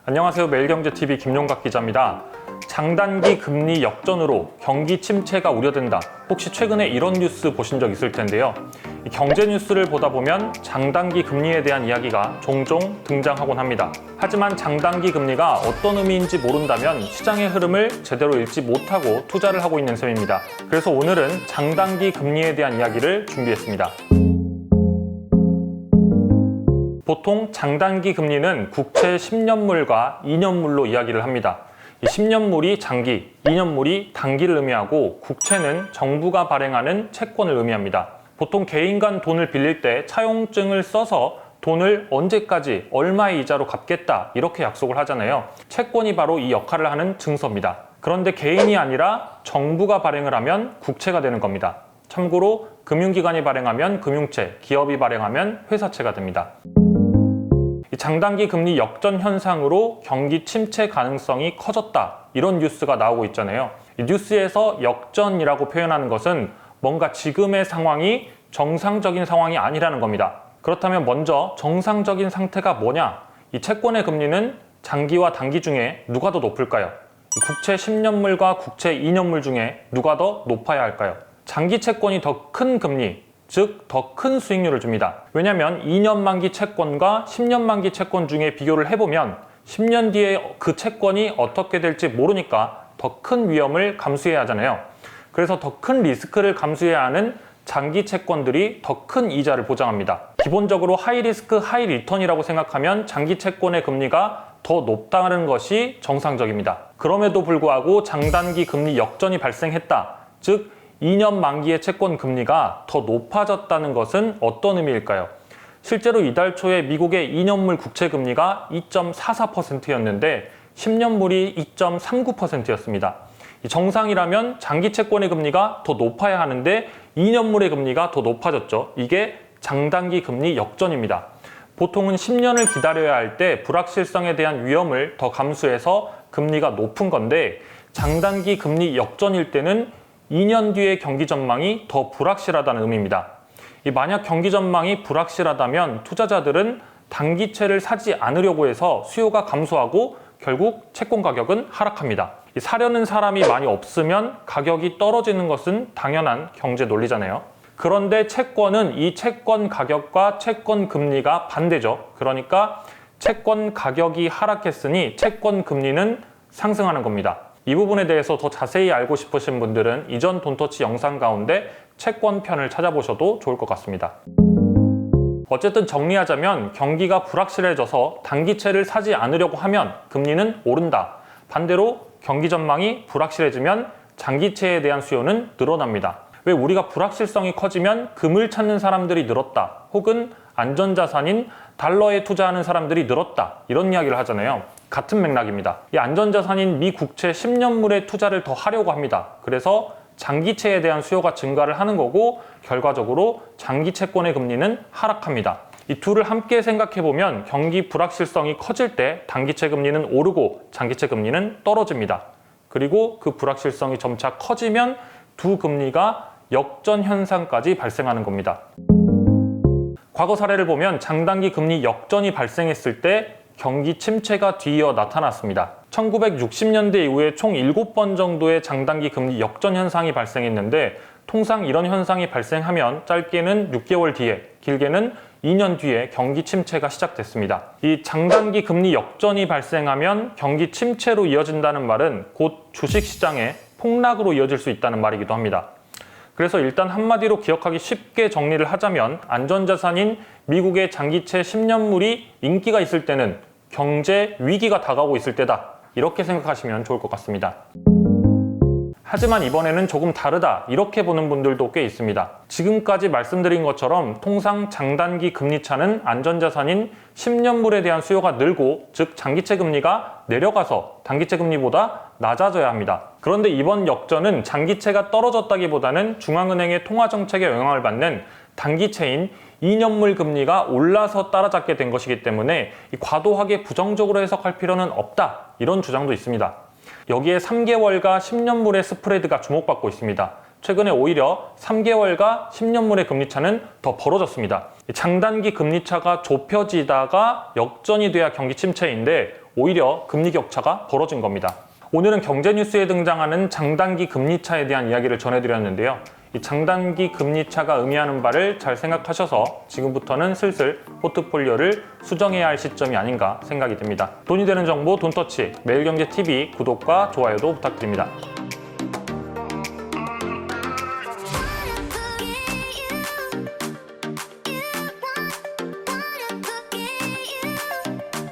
안녕하세요. 매일경제TV 김용각 기자입니다. 장단기 금리 역전으로 경기 침체가 우려된다. 혹시 최근에 이런 뉴스 보신 적 있을 텐데요. 이 경제 뉴스를 보다 보면 장단기 금리에 대한 이야기가 종종 등장하곤 합니다. 하지만 장단기 금리가 어떤 의미인지 모른다면 시장의 흐름을 제대로 읽지 못하고 투자를 하고 있는 셈입니다. 그래서 오늘은 장단기 금리에 대한 이야기를 준비했습니다. 보통 장단기 금리는 국채 10년물과 2년물로 이야기를 합니다. 이 10년물이 장기, 2년물이 단기를 의미하고 국채는 정부가 발행하는 채권을 의미합니다. 보통 개인 간 돈을 빌릴 때 차용증을 써서 돈을 언제까지 얼마의 이자로 갚겠다 이렇게 약속을 하잖아요. 채권이 바로 이 역할을 하는 증서입니다. 그런데 개인이 아니라 정부가 발행을 하면 국채가 되는 겁니다. 참고로 금융기관이 발행하면 금융채, 기업이 발행하면 회사채가 됩니다. 장단기 금리 역전 현상으로 경기 침체 가능성이 커졌다. 이런 뉴스가 나오고 있잖아요. 이 뉴스에서 역전이라고 표현하는 것은 뭔가 지금의 상황이 정상적인 상황이 아니라는 겁니다. 그렇다면 먼저 정상적인 상태가 뭐냐? 이 채권의 금리는 장기와 단기 중에 누가 더 높을까요? 국채 10년물과 국채 2년물 중에 누가 더 높아야 할까요? 장기 채권이 더 큰 금리, 즉 더 큰 수익률을 줍니다. 왜냐하면 2년 만기 채권과 10년 만기 채권 중에 비교를 해보면 10년 뒤에 그 채권이 어떻게 될지 모르니까 더 큰 위험을 감수해야 하잖아요. 그래서 더 큰 리스크를 감수해야 하는 장기 채권들이 더 큰 이자를 보장합니다. 기본적으로 하이 리스크 하이 리턴이라고 생각하면 장기 채권의 금리가 더 높다는 것이 정상적입니다. 그럼에도 불구하고 장단기 금리 역전이 발생했다. 즉 2년 만기의 채권 금리가 더 높아졌다는 것은 어떤 의미일까요? 실제로 이달 초에 미국의 2년물 국채 금리가 2.44%였는데 10년물이 2.39%였습니다. 정상이라면 장기 채권의 금리가 더 높아야 하는데 2년물의 금리가 더 높아졌죠. 이게 장단기 금리 역전입니다. 보통은 10년을 기다려야 할 때 불확실성에 대한 위험을 더 감수해서 금리가 높은 건데 장단기 금리 역전일 때는 2년 뒤의 경기 전망이 더 불확실하다는 의미입니다. 만약 경기 전망이 불확실하다면 투자자들은 단기채를 사지 않으려고 해서 수요가 감소하고 결국 채권 가격은 하락합니다. 사려는 사람이 많이 없으면 가격이 떨어지는 것은 당연한 경제 논리잖아요. 그런데 채권은 이 채권 가격과 채권 금리가 반대죠. 그러니까 채권 가격이 하락했으니 채권 금리는 상승하는 겁니다. 이 부분에 대해서 더 자세히 알고 싶으신 분들은 이전 돈터치 영상 가운데 채권 편을 찾아보셔도 좋을 것 같습니다. 어쨌든 정리하자면 경기가 불확실해져서 단기채를 사지 않으려고 하면 금리는 오른다. 반대로 경기 전망이 불확실해지면 장기채에 대한 수요는 늘어납니다. 왜 우리가 불확실성이 커지면 금을 찾는 사람들이 늘었다. 혹은 안전자산인 달러에 투자하는 사람들이 늘었다. 이런 이야기를 하잖아요. 같은 맥락입니다. 이 안전자산인 미 국채 10년물에 투자를 더 하려고 합니다. 그래서 장기채에 대한 수요가 증가를 하는 거고 결과적으로 장기 채권의 금리는 하락합니다. 이 둘을 함께 생각해보면 경기 불확실성이 커질 때 단기채 금리는 오르고 장기채 금리는 떨어집니다. 그리고 그 불확실성이 점차 커지면 두 금리가 역전 현상까지 발생하는 겁니다. 과거 사례를 보면 장단기 금리 역전이 발생했을 때 경기 침체가 뒤이어 나타났습니다. 1960년대 이후에 총 7번 정도의 장단기 금리 역전 현상이 발생했는데 통상 이런 현상이 발생하면 짧게는 6개월 뒤에, 길게는 2년 뒤에 경기 침체가 시작됐습니다. 이 장단기 금리 역전이 발생하면 경기 침체로 이어진다는 말은 곧 주식시장의 폭락으로 이어질 수 있다는 말이기도 합니다. 그래서 일단 한마디로 기억하기 쉽게 정리를 하자면 안전자산인 미국의 장기채 10년물이 인기가 있을 때는 경제 위기가 다가오고 있을 때다. 이렇게 생각하시면 좋을 것 같습니다. 하지만 이번에는 조금 다르다. 이렇게 보는 분들도 꽤 있습니다. 지금까지 말씀드린 것처럼 통상 장단기 금리차는 안전자산인 10년물에 대한 수요가 늘고 즉 장기채 금리가 내려가서 단기채 금리보다 낮아져야 합니다. 그런데 이번 역전은 장기채가 떨어졌다기보다는 중앙은행의 통화정책에 영향을 받는 단기채인 2년물 금리가 올라서 따라잡게 된 것이기 때문에 과도하게 부정적으로 해석할 필요는 없다. 이런 주장도 있습니다. 여기에 3개월과 10년물의 스프레드가 주목받고 있습니다. 최근에 오히려 3개월과 10년물의 금리차는 더 벌어졌습니다. 장단기 금리차가 좁혀지다가 역전이 돼야 경기 침체인데 오히려 금리 격차가 벌어진 겁니다. 오늘은 경제뉴스에 등장하는 장단기 금리차에 대한 이야기를 전해드렸는데요. 이 장단기 금리차가 의미하는 바를 잘 생각하셔서 지금부터는 슬슬 포트폴리오를 수정해야 할 시점이 아닌가 생각이 듭니다. 돈이 되는 정보 돈터치 매일경제TV 구독과 좋아요도 부탁드립니다.